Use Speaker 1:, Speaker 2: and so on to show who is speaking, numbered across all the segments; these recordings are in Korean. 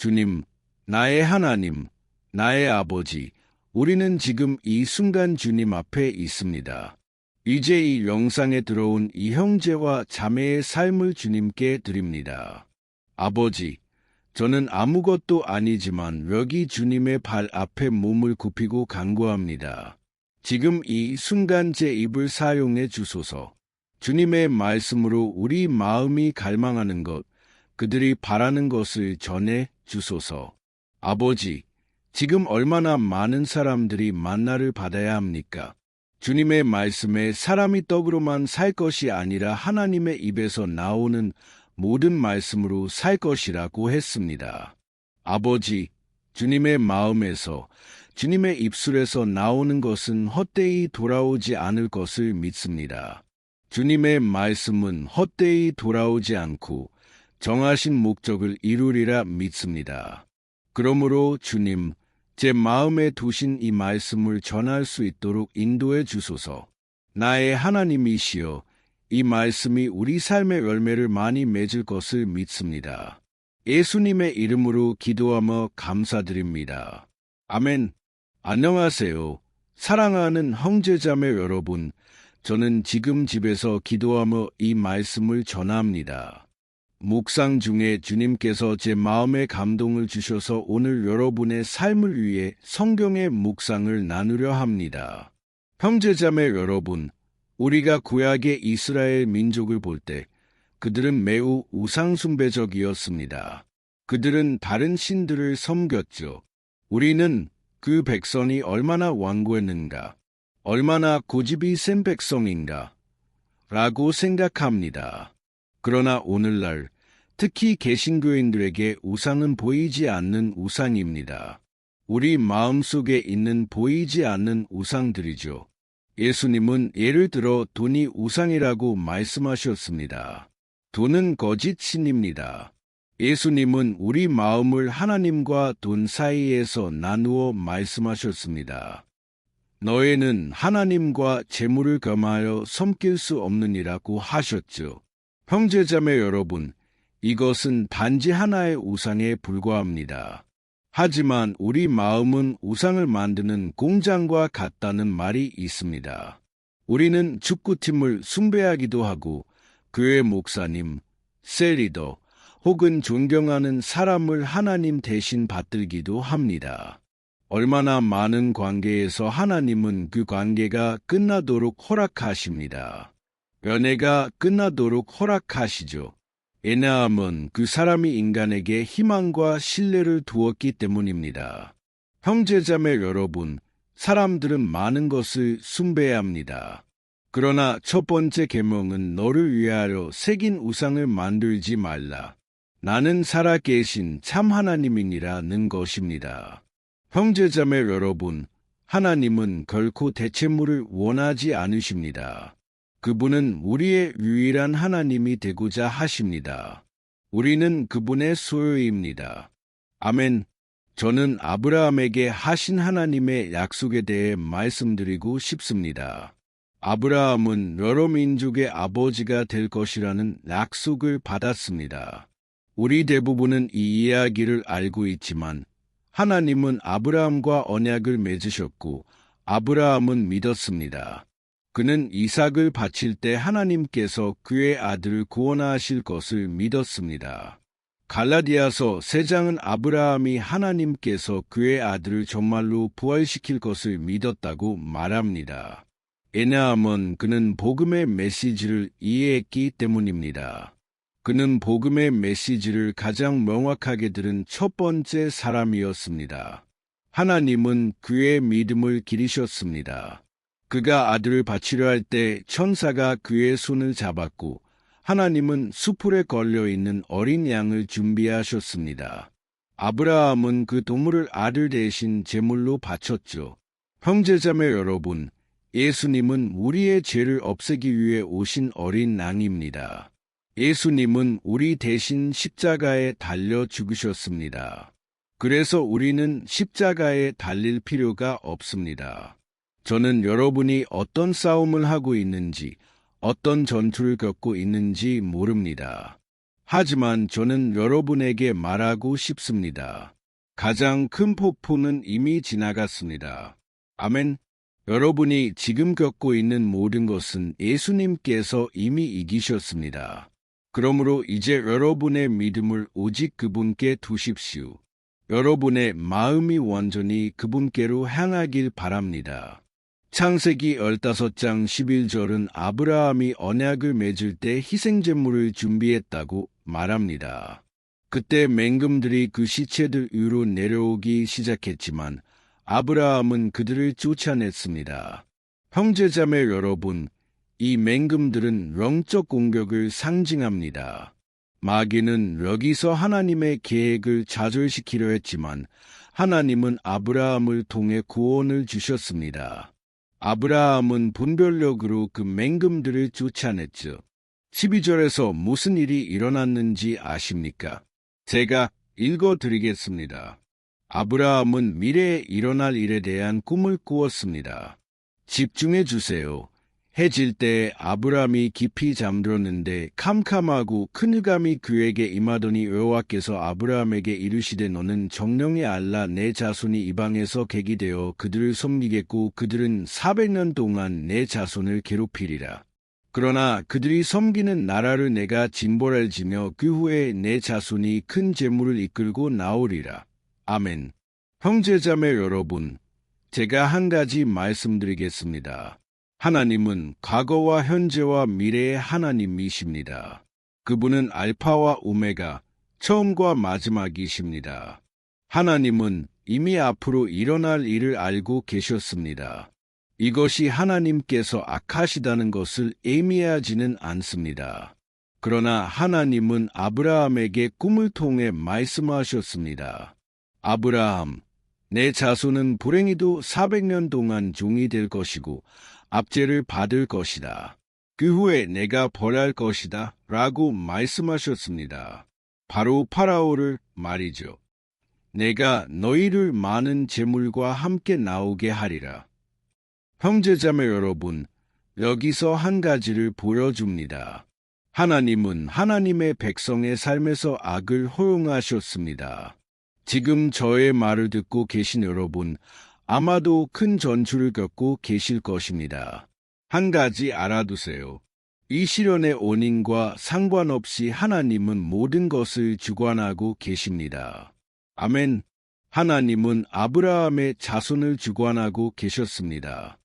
Speaker 1: 주님, 나의 하나님, 나의 아버지, 우리는 지금 이 순간 주님 앞에 있습니다. 이제 이 영상에 들어온 이 형제와 자매의 삶을 주님께 드립니다. 아버지, 저는 아무것도 아니지만 여기 주님의 발 앞에 몸을 굽히고 간구합니다. 지금 이 순간 제 입을 사용해 주소서. 주님의 말씀으로 우리 마음이 갈망하는 것, 그들이 바라는 것을 전해 주소서. 아버지, 지금 얼마나 많은 사람들이 만나를 받아야 합니까? 주님의 말씀에 사람이 떡으로만 살 것이 아니라 하나님의 입에서 나오는 모든 말씀으로 살 것이라고 했습니다. 아버지, 주님의 마음에서, 주님의 입술에서 나오는 것은 헛되이 돌아오지 않을 것을 믿습니다. 주님의 말씀은 헛되이 돌아오지 않고 정하신 목적을 이루리라 믿습니다. 그러므로 주님, 제 마음에 두신 이 말씀을 전할 수 있도록 인도해 주소서. 나의 하나님이시여, 이 말씀이 우리 삶의 열매를 많이 맺을 것을 믿습니다. 예수님의 이름으로 기도하며 감사드립니다. 아멘. 안녕하세요. 사랑하는 형제자매 여러분, 저는 지금 집에서 기도하며 이 말씀을 전합니다. 묵상 중에 주님께서 제 마음에 감동을 주셔서 오늘 여러분의 삶을 위해 성경의 묵상을 나누려 합니다. 형제자매 여러분, 우리가 구약의 이스라엘 민족을 볼 때 그들은 매우 우상숭배적이었습니다. 그들은 다른 신들을 섬겼죠. 우리는 그 백성이 얼마나 완고했는가, 얼마나 고집이 센 백성인가 라고 생각합니다. 그러나 오늘날 특히 개신교인들에게 우상은 보이지 않는 우상입니다. 우리 마음속에 있는 보이지 않는 우상들이죠. 예수님은 예를 들어 돈이 우상이라고 말씀하셨습니다. 돈은 거짓 신입니다. 예수님은 우리 마음을 하나님과 돈 사이에서 나누어 말씀하셨습니다. 너희는 하나님과 재물을 겸하여 섬길 수 없느니라고 하셨죠. 형제자매 여러분, 이것은 단지 하나의 우상에 불과합니다. 하지만 우리 마음은 우상을 만드는 공장과 같다는 말이 있습니다. 우리는 축구팀을 숭배하기도 하고 교회 목사님, 셀리더 혹은 존경하는 사람을 하나님 대신 받들기도 합니다. 얼마나 많은 관계에서 하나님은 그 관계가 끝나도록 허락하십니다. 연애가 끝나도록 허락하시죠. 왜냐하면 그 사람이 인간에게 희망과 신뢰를 두었기 때문입니다. 형제자매 여러분, 사람들은 많은 것을 숭배합니다. 그러나 첫 번째 계명은 너를 위하여 새긴 우상을 만들지 말라. 나는 살아계신 참 하나님이니라는 것입니다. 형제자매 여러분, 하나님은 결코 대체물을 원하지 않으십니다. 그분은 우리의 유일한 하나님이 되고자 하십니다. 우리는 그분의 소유입니다. 아멘. 저는 아브라함에게 하신 하나님의 약속에 대해 말씀드리고 싶습니다. 아브라함은 여러 민족의 아버지가 될 것이라는 약속을 받았습니다. 우리 대부분은 이 이야기를 알고 있지만 하나님은 아브라함과 언약을 맺으셨고 아브라함은 믿었습니다. 그는 이삭을 바칠 때 하나님께서 그의 아들을 구원하실 것을 믿었습니다. 갈라디아서 3장은 아브라함이 하나님께서 그의 아들을 정말로 부활시킬 것을 믿었다고 말합니다. 왜냐하면 그는 복음의 메시지를 이해했기 때문입니다. 그는 복음의 메시지를 가장 명확하게 들은 첫 번째 사람이었습니다. 하나님은 그의 믿음을 기리셨습니다. 그가 아들을 바치려 할 때 천사가 그의 손을 잡았고 하나님은 수풀에 걸려있는 어린 양을 준비하셨습니다. 아브라함은 그 동물을 아들 대신 제물로 바쳤죠. 형제자매 여러분, 예수님은 우리의 죄를 없애기 위해 오신 어린 양입니다. 예수님은 우리 대신 십자가에 달려 죽으셨습니다. 그래서 우리는 십자가에 달릴 필요가 없습니다. 저는 여러분이 어떤 싸움을 하고 있는지, 어떤 전투를 겪고 있는지 모릅니다. 하지만 저는 여러분에게 말하고 싶습니다. 가장 큰 폭포는 이미 지나갔습니다. 아멘. 여러분이 지금 겪고 있는 모든 것은 예수님께서 이미 이기셨습니다. 그러므로 이제 여러분의 믿음을 오직 그분께 두십시오. 여러분의 마음이 완전히 그분께로 향하길 바랍니다. 창세기 15장 11절은 아브라함이 언약을 맺을 때 희생제물을 준비했다고 말합니다. 그때 맹금들이 그 시체들 위로 내려오기 시작했지만 아브라함은 그들을 쫓아냈습니다. 형제자매 여러분, 이 맹금들은 영적 공격을 상징합니다. 마귀는 여기서 하나님의 계획을 좌절시키려 했지만 하나님은 아브라함을 통해 구원을 주셨습니다. 아브라함은 분별력으로 그 맹금들을 쫓아냈죠. 12절에서 무슨 일이 일어났는지 아십니까? 제가 읽어드리겠습니다. 아브라함은 미래에 일어날 일에 대한 꿈을 꾸었습니다. 집중해 주세요. 해질 때 아브라함이 깊이 잠들었는데 캄캄하고 큰 흑암이 그에게 임하더니 여호와께서 아브라함에게 이르시되 너는 정령에 알라 내 자손이 이방에서 객이 되어 그들을 섬기겠고 그들은 400년 동안 내 자손을 괴롭히리라. 그러나 그들이 섬기는 나라를 내가 진벌할지며 그 후에 내 자손이 큰 재물을 이끌고 나오리라. 아멘. 형제자매 여러분, 제가 한 가지 말씀드리겠습니다. 하나님은 과거와 현재와 미래의 하나님이십니다. 그분은 알파와 오메가, 처음과 마지막이십니다. 하나님은 이미 앞으로 일어날 일을 알고 계셨습니다. 이것이 하나님께서 악하시다는 것을 의미하지는 않습니다. 그러나 하나님은 아브라함에게 꿈을 통해 말씀하셨습니다. 아브라함, 내 자손은 불행히도 400년 동안 종이 될 것이고 압제를 받을 것이다. 그 후에 내가 벌할 것이다. 라고 말씀하셨습니다. 바로 파라오를 말이죠. 내가 너희를 많은 재물과 함께 나오게 하리라. 형제자매 여러분, 여기서 한 가지를 보여줍니다. 하나님은 하나님의 백성의 삶에서 악을 허용하셨습니다. 지금 저의 말을 듣고 계신 여러분, 아마도 큰 전투를 겪고 계실 것입니다. 한 가지 알아두세요. 이 시련의 원인과 상관없이 하나님은 모든 것을 주관하고 계십니다. 아멘. 하나님은 아브라함의 자손을 주관하고 계셨습니다.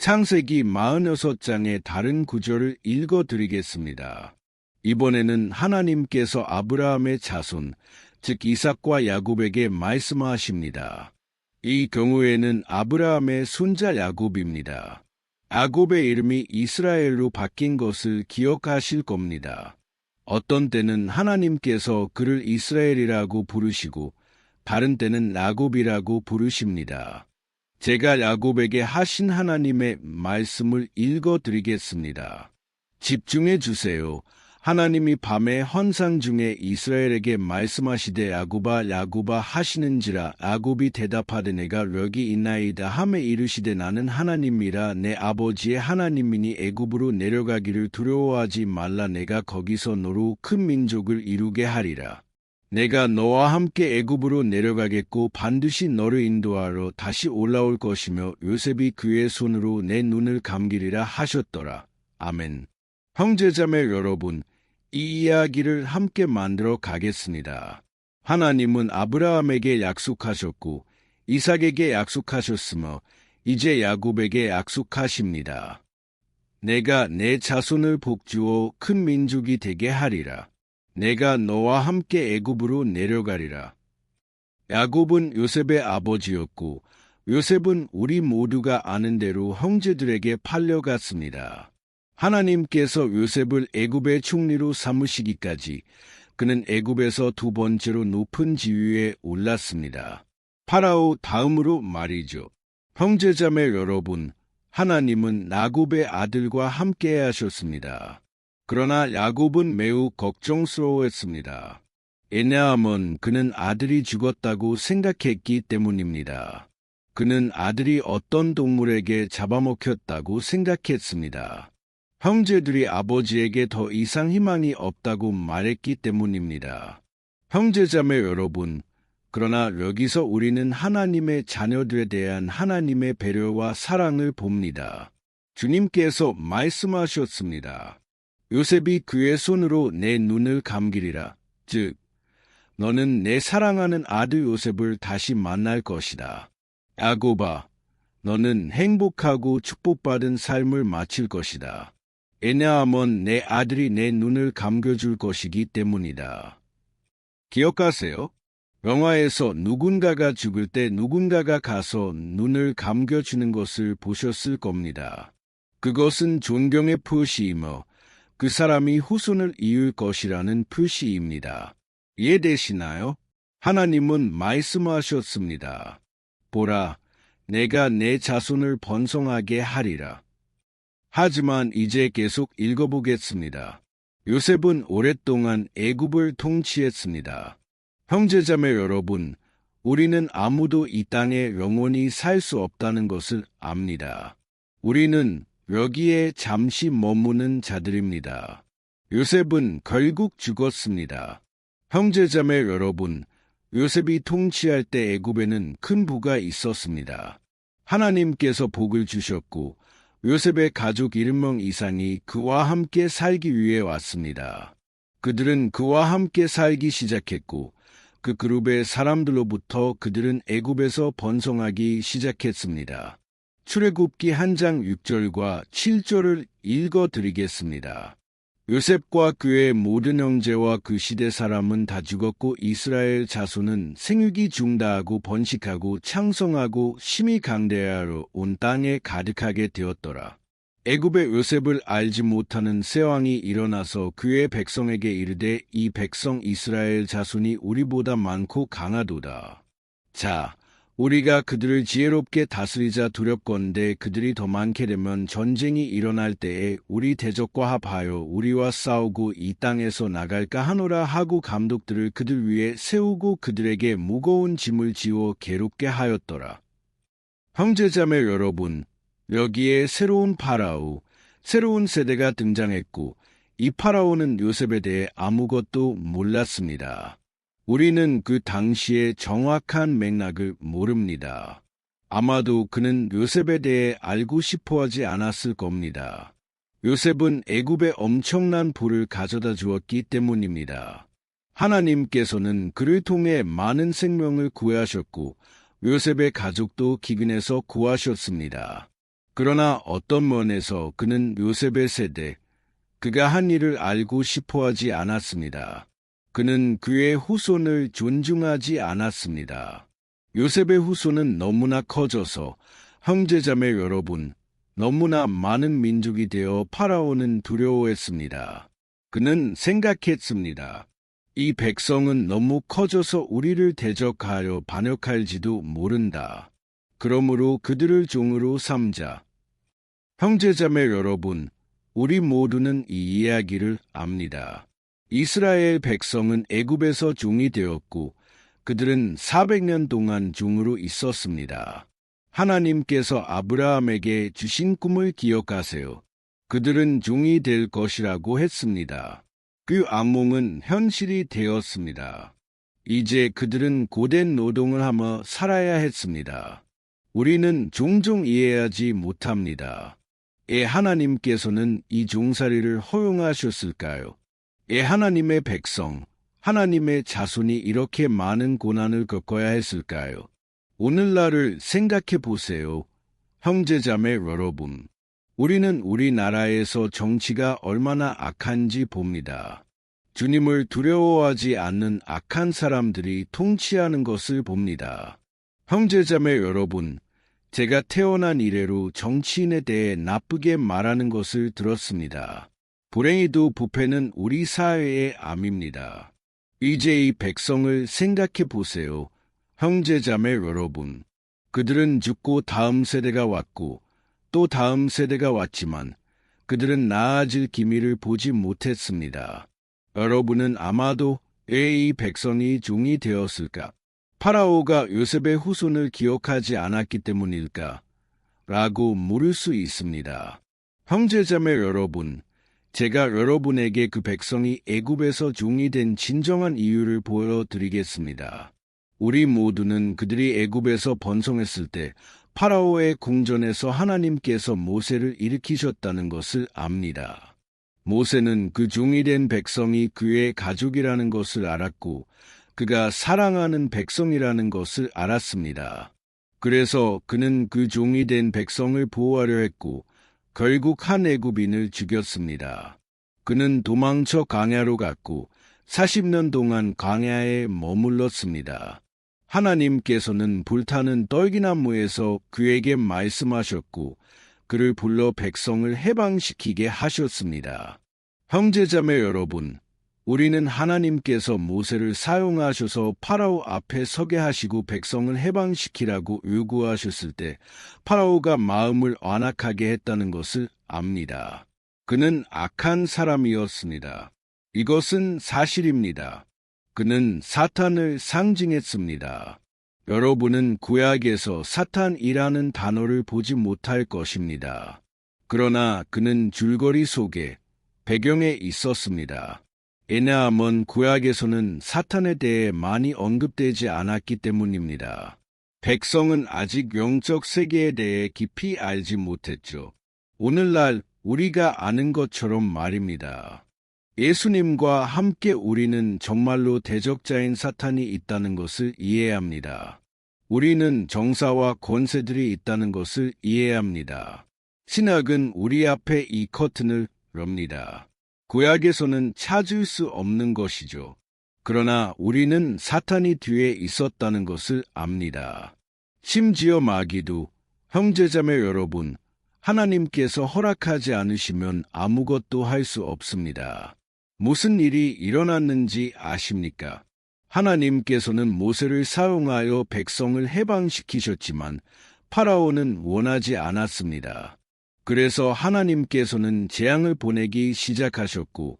Speaker 1: 창세기 46장의 다른 구절을 읽어드리겠습니다. 이번에는 하나님께서 아브라함의 자손, 즉 이삭과 야곱에게 말씀하십니다. 이 경우에는 아브라함의 손자 야곱입니다. 야곱의 이름이 이스라엘로 바뀐 것을 기억하실 겁니다. 어떤 때는 하나님께서 그를 이스라엘이라고 부르시고 다른 때는 야곱이라고 부르십니다. 제가 야곱에게 하신 하나님의 말씀을 읽어드리겠습니다. 집중해 주세요. 하나님이 밤의 환상 중에 이스라엘에게 말씀하시되 야곱아 야곱아 하시는지라 야곱이 대답하되 내가 여기 있나이다 하매 이르시되 나는 하나님이라 내 아버지의 하나님이니 애굽으로 내려가기를 두려워하지 말라 내가 거기서 너로 큰 민족을 이루게 하리라. 내가 너와 함께 애굽으로 내려가겠고 반드시 너를 인도하러 다시 올라올 것이며 요셉이 그의 손으로 내 눈을 감기리라 하셨더라. 아멘. 형제자매 여러분, 이 이야기를 함께 만들어 가겠습니다. 하나님은 아브라함에게 약속하셨고 이삭에게 약속하셨으며 이제 야곱에게 약속하십니다. 내가 내 자손을 복주어 큰 민족이 되게 하리라. 내가 너와 함께 애굽으로 내려가리라. 야곱은 요셉의 아버지였고 요셉은 우리 모두가 아는 대로 형제들에게 팔려갔습니다. 하나님께서 요셉을 애굽의 총리로 삼으시기까지 그는 애굽에서 두 번째로 높은 지위에 올랐습니다. 파라오 다음으로 말이죠. 형제자매 여러분, 하나님은 야곱의 아들과 함께 하셨습니다. 그러나 야곱은 매우 걱정스러워했습니다. 왜냐하면 그는 아들이 죽었다고 생각했기 때문입니다. 그는 아들이 어떤 동물에게 잡아먹혔다고 생각했습니다. 형제들이 아버지에게 더 이상 희망이 없다고 말했기 때문입니다. 형제자매 여러분, 그러나 여기서 우리는 하나님의 자녀들에 대한 하나님의 배려와 사랑을 봅니다. 주님께서 말씀하셨습니다. 요셉이 그의 손으로 내 눈을 감기리라. 즉, 너는 내 사랑하는 아들 요셉을 다시 만날 것이다. 야곱아, 너는 행복하고 축복받은 삶을 마칠 것이다. 왜냐하면 내 아들이 내 눈을 감겨줄 것이기 때문이다. 기억하세요? 영화에서 누군가가 죽을 때 누군가가 가서 눈을 감겨주는 것을 보셨을 겁니다. 그것은 존경의 표시이며 그 사람이 후손을 이을 것이라는 표시입니다. 이해되시나요? 하나님은 말씀하셨습니다. 보라, 내가 내 자손을 번성하게 하리라. 하지만 이제 계속 읽어보겠습니다. 요셉은 오랫동안 애굽을 통치했습니다. 형제자매 여러분, 우리는 아무도 이 땅에 영원히 살 수 없다는 것을 압니다. 우리는 여기에 잠시 머무는 자들입니다. 요셉은 결국 죽었습니다. 형제자매 여러분, 요셉이 통치할 때 애굽에는 큰 부가 있었습니다. 하나님께서 복을 주셨고 요셉의 가족 1명 이상이 그와 함께 살기 위해 왔습니다. 그들은 그와 함께 살기 시작했고 그 그룹의 사람들로부터 그들은 애굽에서 번성하기 시작했습니다. 출애굽기 1장 6절과 7절을 읽어드리겠습니다. 요셉과 그의 모든 형제와 그 시대 사람은 다 죽었고 이스라엘 자손은 생육이 중다하고 번식하고 창성하고 심히 강대하여 온 땅에 가득하게 되었더라. 애굽의 요셉을 알지 못하는 세왕이 일어나서 그의 백성에게 이르되 이 백성 이스라엘 자손이 우리보다 많고 강하도다. 자, 우리가 그들을 지혜롭게 다스리자 두렵건대 그들이 더 많게 되면 전쟁이 일어날 때에 우리 대적과 합하여 우리와 싸우고 이 땅에서 나갈까 하노라 하고 감독들을 그들 위에 세우고 그들에게 무거운 짐을 지워 괴롭게 하였더라. 형제자매 여러분, 여기에 새로운 파라오, 새로운 세대가 등장했고 이 파라오는 요셉에 대해 아무것도 몰랐습니다. 우리는 그 당시의 정확한 맥락을 모릅니다. 아마도 그는 요셉에 대해 알고 싶어하지 않았을 겁니다. 요셉은 애굽에 엄청난 부를 가져다 주었기 때문입니다. 하나님께서는 그를 통해 많은 생명을 구하셨고 요셉의 가족도 기근에서 구하셨습니다. 그러나 어떤 면에서 그는 요셉의 세대, 그가 한 일을 알고 싶어하지 않았습니다. 그는 그의 후손을 존중하지 않았습니다. 요셉의 후손은 너무나 커져서 형제자매 여러분, 너무나 많은 민족이 되어 파라오는 두려워했습니다. 그는 생각했습니다. 이 백성은 너무 커져서 우리를 대적하여 반역할지도 모른다. 그러므로 그들을 종으로 삼자. 형제자매 여러분, 우리 모두는 이 이야기를 압니다. 이스라엘 백성은 애굽에서 종이 되었고 그들은 400년 동안 종으로 있었습니다. 하나님께서 아브라함에게 주신 꿈을 기억하세요. 그들은 종이 될 것이라고 했습니다. 그 악몽은 현실이 되었습니다. 이제 그들은 고된 노동을 하며 살아야 했습니다. 우리는 종종 이해하지 못합니다. 왜 하나님께서는 이 종살이를 허용하셨을까요? 왜 하나님의 백성, 하나님의 자손이 이렇게 많은 고난을 겪어야 했을까요? 오늘날을 생각해 보세요. 형제자매 여러분, 우리는 우리나라에서 정치가 얼마나 악한지 봅니다. 주님을 두려워하지 않는 악한 사람들이 통치하는 것을 봅니다. 형제자매 여러분, 제가 태어난 이래로 정치인에 대해 나쁘게 말하는 것을 들었습니다. 불행히도 부패는 우리 사회의 암입니다. 이제 이 백성을 생각해 보세요. 형제자매 여러분, 그들은 죽고 다음 세대가 왔고 또 다음 세대가 왔지만 그들은 나아질 기미를 보지 못했습니다. 여러분은 아마도 왜 이 백성이 종이 되었을까? 파라오가 요셉의 후손을 기억하지 않았기 때문일까? 라고 물을 수 있습니다. 형제자매 여러분, 제가 여러분에게 그 백성이 애굽에서 종이 된 진정한 이유를 보여드리겠습니다. 우리 모두는 그들이 애굽에서 번성했을 때 파라오의 궁전에서 하나님께서 모세를 일으키셨다는 것을 압니다. 모세는 그 종이 된 백성이 그의 가족이라는 것을 알았고 그가 사랑하는 백성이라는 것을 알았습니다. 그래서 그는 그 종이 된 백성을 보호하려 했고 결국 한 애굽인을 죽였습니다. 그는 도망쳐 광야로 갔고 40년 동안 광야에 머물렀습니다. 하나님께서는 불타는 떨기나무에서 그에게 말씀하셨고 그를 불러 백성을 해방시키게 하셨습니다. 형제자매 여러분, 우리는 하나님께서 모세를 사용하셔서 파라오 앞에 서게 하시고 백성을 해방시키라고 요구하셨을 때 파라오가 마음을 완악하게 했다는 것을 압니다. 그는 악한 사람이었습니다. 이것은 사실입니다. 그는 사탄을 상징했습니다. 여러분은 구약에서 사탄이라는 단어를 보지 못할 것입니다. 그러나 그는 줄거리 속에 배경에 있었습니다. 왜냐하면 구약에서는 사탄에 대해 많이 언급되지 않았기 때문입니다. 백성은 아직 영적 세계에 대해 깊이 알지 못했죠. 오늘날 우리가 아는 것처럼 말입니다. 예수님과 함께 우리는 정말로 대적자인 사탄이 있다는 것을 이해합니다. 우리는 정사와 권세들이 있다는 것을 이해합니다. 신학은 우리 앞에 이 커튼을 엽니다. 구약에서는 찾을 수 없는 것이죠. 그러나 우리는 사탄이 뒤에 있었다는 것을 압니다. 심지어 마귀도, 형제자매 여러분, 하나님께서 허락하지 않으시면 아무것도 할 수 없습니다. 무슨 일이 일어났는지 아십니까? 하나님께서는 모세를 사용하여 백성을 해방시키셨지만 파라오는 원하지 않았습니다. 그래서 하나님께서는 재앙을 보내기 시작하셨고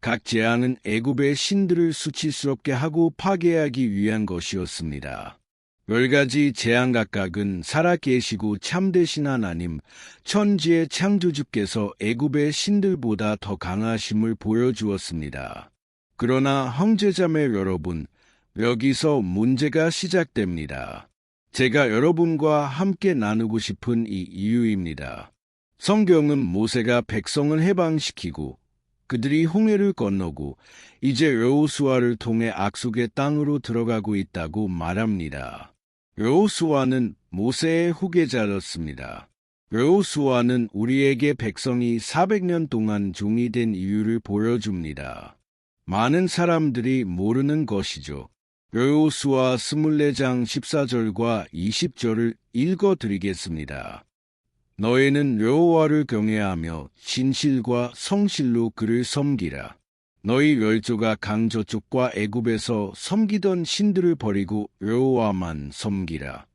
Speaker 1: 각 재앙은 애굽의 신들을 수치스럽게 하고 파괴하기 위한 것이었습니다. 10가지 재앙 각각은 살아계시고 참되신 하나님, 천지의 창조주께서 애굽의 신들보다 더 강하심을 보여주었습니다. 그러나 형제자매 여러분, 여기서 문제가 시작됩니다. 제가 여러분과 함께 나누고 싶은 이 이유입니다. 성경은 모세가 백성을 해방시키고 그들이 홍해를 건너고 이제 여호수아를 통해 악속의 땅으로 들어가고 있다고 말합니다. 여호수아는 모세의 후계자였습니다. 여호수아는 우리에게 백성이 400년 동안 종이 된 이유를 보여줍니다. 많은 사람들이 모르는 것이죠. 여호수아 24장 14절과 20절을 읽어드리겠습니다. 너희는 여호와를 경외하며 진실과 성실로 그를 섬기라. 너희 멸조가 강저쪽과 애굽에서 섬기던 신들을 버리고 여호와만 섬기라.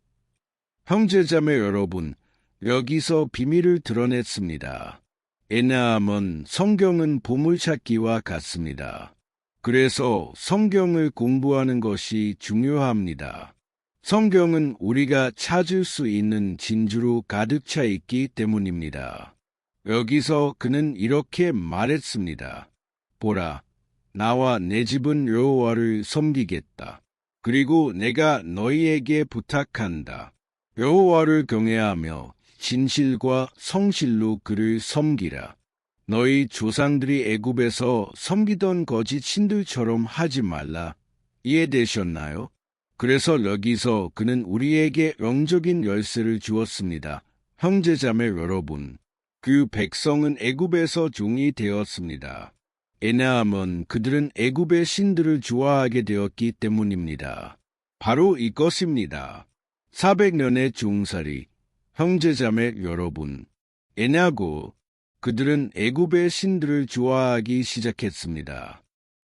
Speaker 1: 형제자매 여러분, 여기서 비밀을 드러냈습니다. 왜냐하면 성경은 보물찾기와 같습니다. 그래서 성경을 공부하는 것이 중요합니다. 성경은 우리가 찾을 수 있는 진주로 가득 차 있기 때문입니다. 여기서 그는 이렇게 말했습니다. 보라, 나와 내 집은 여호와를 섬기겠다. 그리고 내가 너희에게 부탁한다. 여호와를 경외하며 진실과 성실로 그를 섬기라. 너희 조상들이 애굽에서 섬기던 거짓 신들처럼 하지 말라. 이해되셨나요? 그래서 여기서 그는 우리에게 영적인 열쇠를 주었습니다. 형제자매 여러분, 그 백성은 애굽에서 종이 되었습니다. 왜냐하면 그들은 애굽의 신들을 좋아하게 되었기 때문입니다. 바로 이것입니다. 400년의 종살이, 형제자매 여러분. 왜냐고 그들은 애굽의 신들을 좋아하기 시작했습니다.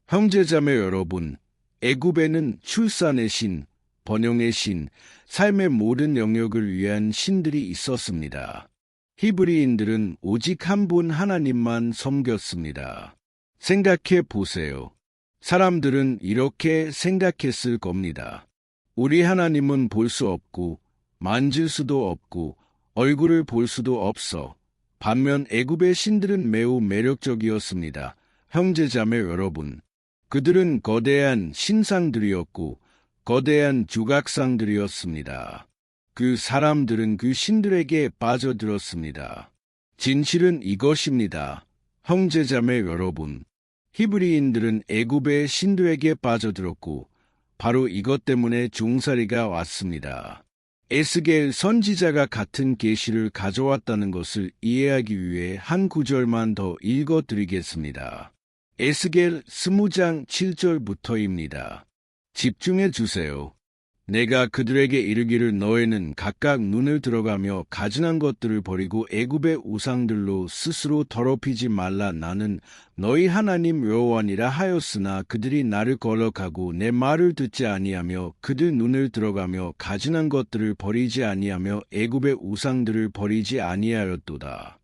Speaker 1: 형제자매 여러분, 애굽에는 출산의 신, 번영의 신, 삶의 모든 영역을 위한 신들이 있었습니다. 히브리인들은 오직 한 분 하나님만 섬겼습니다. 생각해 보세요. 사람들은 이렇게 생각했을 겁니다. 우리 하나님은 볼 수 없고, 만질 수도 없고, 얼굴을 볼 수도 없어. 반면 애굽의 신들은 매우 매력적이었습니다. 형제자매 여러분, 그들은 거대한 신상들이었고 거대한 조각상들이었습니다. 그 사람들은 그 신들에게 빠져들었습니다. 진실은 이것입니다. 형제자매 여러분, 히브리인들은 애굽의 신들에게 빠져들었고 바로 이것 때문에 종살이가 왔습니다. 에스겔 선지자가 같은 계시를 가져왔다는 것을 이해하기 위해 한 구절만 더 읽어드리겠습니다. 에스겔 20장 7절부터입니다. 집중해 주세요. 내가 그들에게 이르기를 너희는 각각 눈을 들어가며 가증한 것들을 버리고 애굽의 우상들로 스스로 더럽히지 말라. 나는 너희 하나님 여호와니라 하였으나 그들이 나를 거역하고 내 말을 듣지 아니하며 그들 눈을 들어가며 가증한 것들을 버리지 아니하며 애굽의 우상들을 버리지 아니하였도다.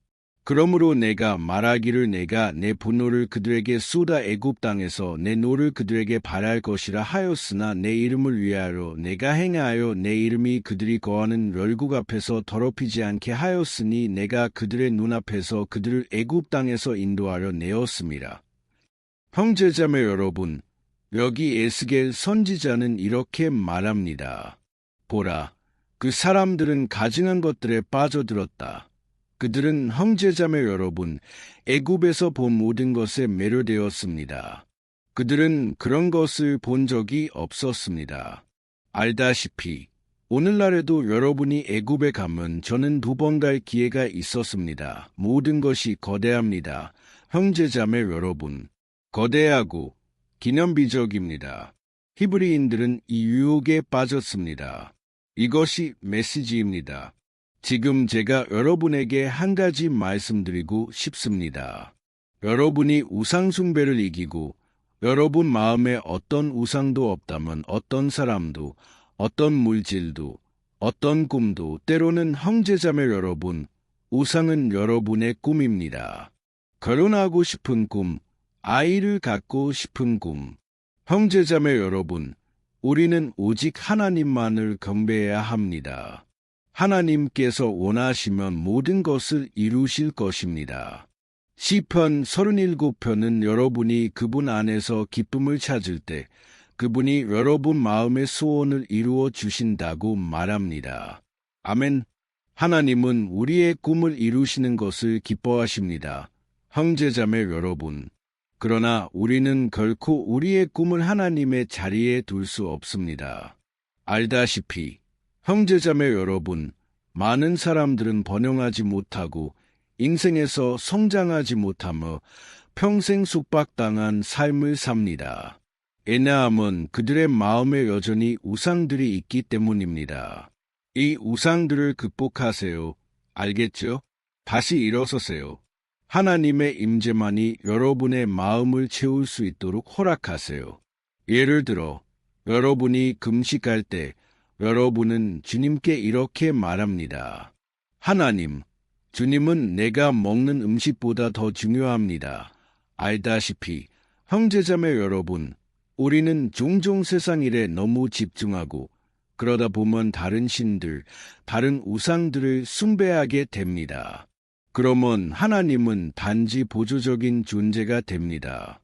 Speaker 1: 그러므로 내가 말하기를 내가 내 분노를 그들에게 쏟아 애굽 땅에서 내 노를 그들에게 발할 것이라 하였으나 내 이름을 위하여 내가 행하여 내 이름이 그들이 거하는 열국 앞에서 더럽히지 않게 하였으니 내가 그들의 눈앞에서 그들을 애굽 땅에서 인도하려 내었습니다. 형제자매 여러분, 여기 에스겔 선지자는 이렇게 말합니다. 보라, 그 사람들은 가증한 것들에 빠져들었다. 그들은 형제자매 여러분, 애굽에서 본 모든 것에 매료되었습니다. 그들은 그런 것을 본 적이 없었습니다. 알다시피 오늘날에도 여러분이 애굽에 가면 저는 2번 갈 기회가 있었습니다. 모든 것이 거대합니다. 형제자매 여러분, 거대하고 기념비적입니다. 히브리인들은 이 유혹에 빠졌습니다. 이것이 메시지입니다. 지금 제가 여러분에게 한 가지 말씀드리고 싶습니다. 여러분이 우상숭배를 이기고 여러분 마음에 어떤 우상도 없다면 어떤 사람도, 어떤 물질도, 어떤 꿈도 때로는 형제자매 여러분, 우상은 여러분의 꿈입니다. 결혼하고 싶은 꿈, 아이를 갖고 싶은 꿈. 형제자매 여러분, 우리는 오직 하나님만을 경배해야 합니다. 하나님께서 원하시면 모든 것을 이루실 것입니다. 시편 37편은 여러분이 그분 안에서 기쁨을 찾을 때 그분이 여러분 마음의 소원을 이루어 주신다고 말합니다. 아멘. 하나님은 우리의 꿈을 이루시는 것을 기뻐하십니다. 형제자매 여러분, 그러나 우리는 결코 우리의 꿈을 하나님의 자리에 둘 수 없습니다. 알다시피 형제자매 여러분, 많은 사람들은 번영하지 못하고 인생에서 성장하지 못하며 평생 속박당한 삶을 삽니다. 왜냐하면 그들의 마음에 여전히 우상들이 있기 때문입니다. 이 우상들을 극복하세요. 알겠죠? 다시 일어서세요. 하나님의 임재만이 여러분의 마음을 채울 수 있도록 허락하세요. 예를 들어 여러분이 금식할 때 여러분은 주님께 이렇게 말합니다. 하나님, 주님은 내가 먹는 음식보다 더 중요합니다. 알다시피 형제자매 여러분, 우리는 종종 세상 일에 너무 집중하고 그러다 보면 다른 신들, 다른 우상들을 숭배하게 됩니다. 그러면 하나님은 단지 보조적인 존재가 됩니다.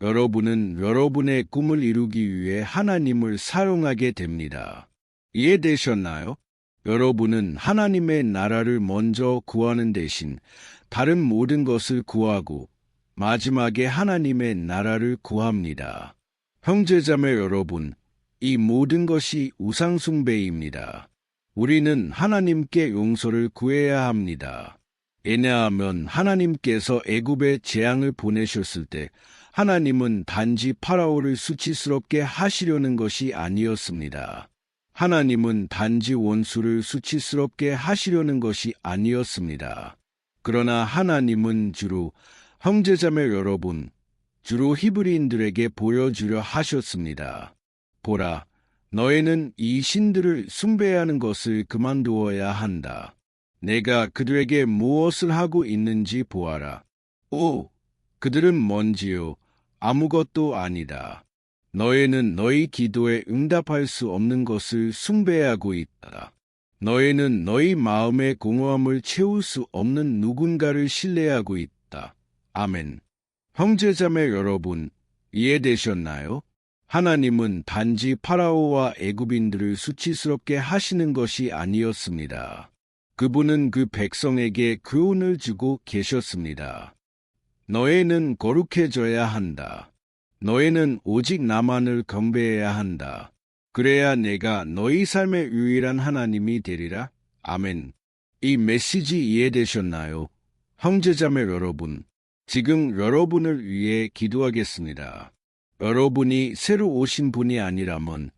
Speaker 1: 여러분은 여러분의 꿈을 이루기 위해 하나님을 사용하게 됩니다. 이해되셨나요? 여러분은 하나님의 나라를 먼저 구하는 대신 다른 모든 것을 구하고 마지막에 하나님의 나라를 구합니다. 형제자매 여러분, 이 모든 것이 우상숭배입니다. 우리는 하나님께 용서를 구해야 합니다. 왜냐하면 하나님께서 애굽에 재앙을 보내셨을 때 하나님은 단지 파라오를 수치스럽게 하시려는 것이 아니었습니다. 하나님은 단지 원수를 수치스럽게 하시려는 것이 아니었습니다. 그러나 하나님은 주로 형제자매 여러분, 주로 히브리인들에게 보여주려 하셨습니다. 보라, 너희는 이 신들을 숭배하는 것을 그만두어야 한다. 내가 그들에게 무엇을 하고 있는지 보아라. 오, 그들은 뭔지요? 아무것도 아니다. 너희는 너희 기도에 응답할 수 없는 것을 숭배하고 있다. 너희는 너희 마음의 공허함을 채울 수 없는 누군가를 신뢰하고 있다. 아멘. 형제자매 여러분, 이해되셨나요? 하나님은 단지 파라오와 애굽인들을 수치스럽게 하시는 것이 아니었습니다. 그분은 그 백성에게 교훈을 주고 계셨습니다. 너희는 거룩해져야 한다. 너희는 오직 나만을 경배해야 한다. 그래야 내가 너희 삶의 유일한 하나님이 되리라. 아멘. 이 메시지 이해되셨나요? 형제자매 여러분, 지금 여러분을 위해 기도하겠습니다. 여러분이 새로 오신 분이 아니라면,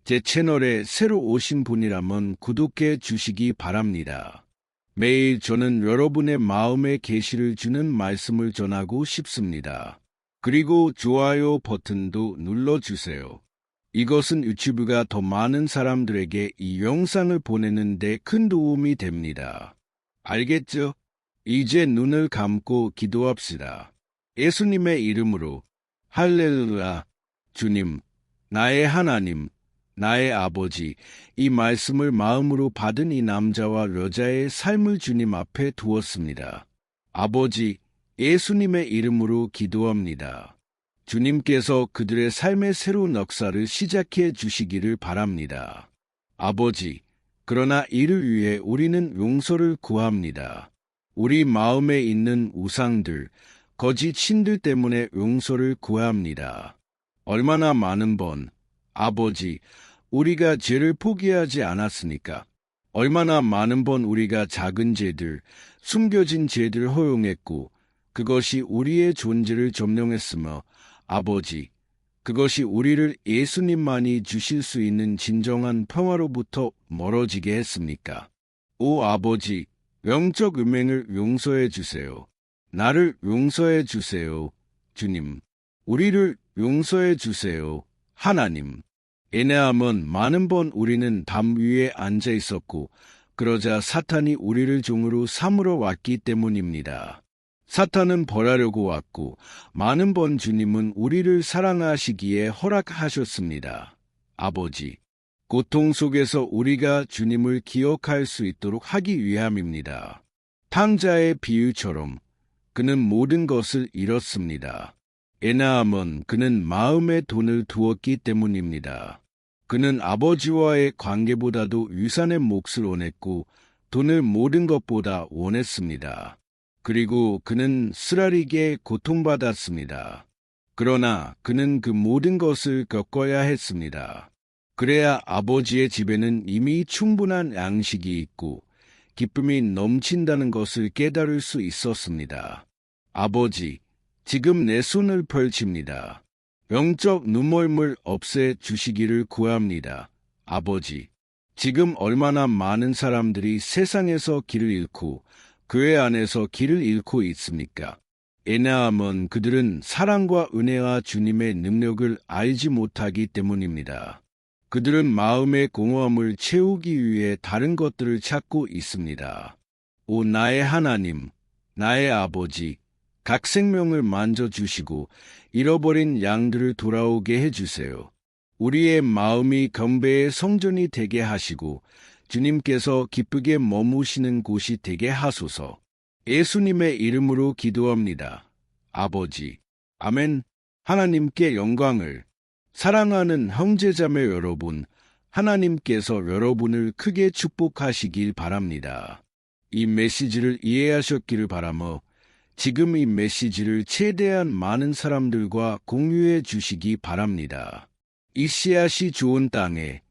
Speaker 1: 제 채널에 새로 오신 분이라면 구독해 주시기 바랍니다. 매일 저는 여러분의 마음에 계시를 주는 말씀을 전하고 싶습니다. 그리고 좋아요 버튼도 눌러주세요. 이것은 유튜브가 더 많은 사람들에게 이 영상을 보내는 데 큰 도움이 됩니다. 알겠죠? 이제 눈을 감고 기도합시다. 예수님의 이름으로 할렐루야. 주님, 나의 하나님, 나의 아버지, 이 말씀을 마음으로 받은 이 남자와 여자의 삶을 주님 앞에 두었습니다. 아버지, 예수님의 이름으로 기도합니다. 주님께서 그들의 삶의 새로운 역사를 시작해 주시기를 바랍니다. 아버지, 그러나 이를 위해 우리는 용서를 구합니다. 우리 마음에 있는 우상들, 거짓 신들 때문에 용서를 구합니다. 얼마나 많은 번, 아버지, 우리가 죄를 포기하지 않았으니까. 얼마나 많은 번 우리가 작은 죄들, 숨겨진 죄들을 허용했고, 그것이 우리의 존재를 점령했으며, 아버지, 그것이 우리를 예수님만이 주실 수 있는 진정한 평화로부터 멀어지게 했습니까? 오 아버지, 영적 음행을 용서해 주세요. 나를 용서해 주세요. 주님, 우리를 용서해 주세요. 하나님, 왜냐하면 많은 번 우리는 담 위에 앉아 있었고, 그러자 사탄이 우리를 종으로 삼으러 왔기 때문입니다. 사탄은 벌하려고 왔고, 많은 번 주님은 우리를 사랑하시기에 허락하셨습니다. 아버지, 고통 속에서 우리가 주님을 기억할 수 있도록 하기 위함입니다. 탕자의 비유처럼 그는 모든 것을 잃었습니다. 왜냐하면 그는 마음에 돈을 두었기 때문입니다. 그는 아버지와의 관계보다도 유산의 몫을 원했고 돈을 모든 것보다 원했습니다. 그리고 그는 쓰라리게 고통받았습니다. 그러나 그는 그 모든 것을 겪어야 했습니다. 그래야 아버지의 집에는 이미 충분한 양식이 있고 기쁨이 넘친다는 것을 깨달을 수 있었습니다. 아버지, 지금 내 손을 펼칩니다. 영적 눈멀물 없애 주시기를 구합니다. 아버지, 지금 얼마나 많은 사람들이 세상에서 길을 잃고 교회 안에서 길을 잃고 있습니까? 왜냐하면 그들은 사랑과 은혜와 주님의 능력을 알지 못하기 때문입니다. 그들은 마음의 공허함을 채우기 위해 다른 것들을 찾고 있습니다. 오 나의 하나님, 나의 아버지, 각 생명을 만져주시고 잃어버린 양들을 돌아오게 해주세요. 우리의 마음이 경배의 성전이 되게 하시고 주님께서 기쁘게 머무시는 곳이 되게 하소서. 예수님의 이름으로 기도합니다. 아버지, 아멘. 하나님께 영광을. 사랑하는 형제자매 여러분, 하나님께서 여러분을 크게 축복하시길 바랍니다. 이 메시지를 이해하셨기를 바라며 지금 이 메시지를 최대한 많은 사람들과 공유해 주시기 바랍니다. 이 씨앗이 좋은 땅에,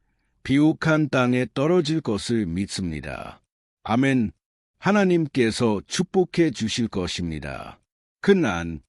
Speaker 1: 비옥한 땅에 떨어질 것을 믿습니다. 아멘. 하나님께서 축복해 주실 것입니다. 큰 안,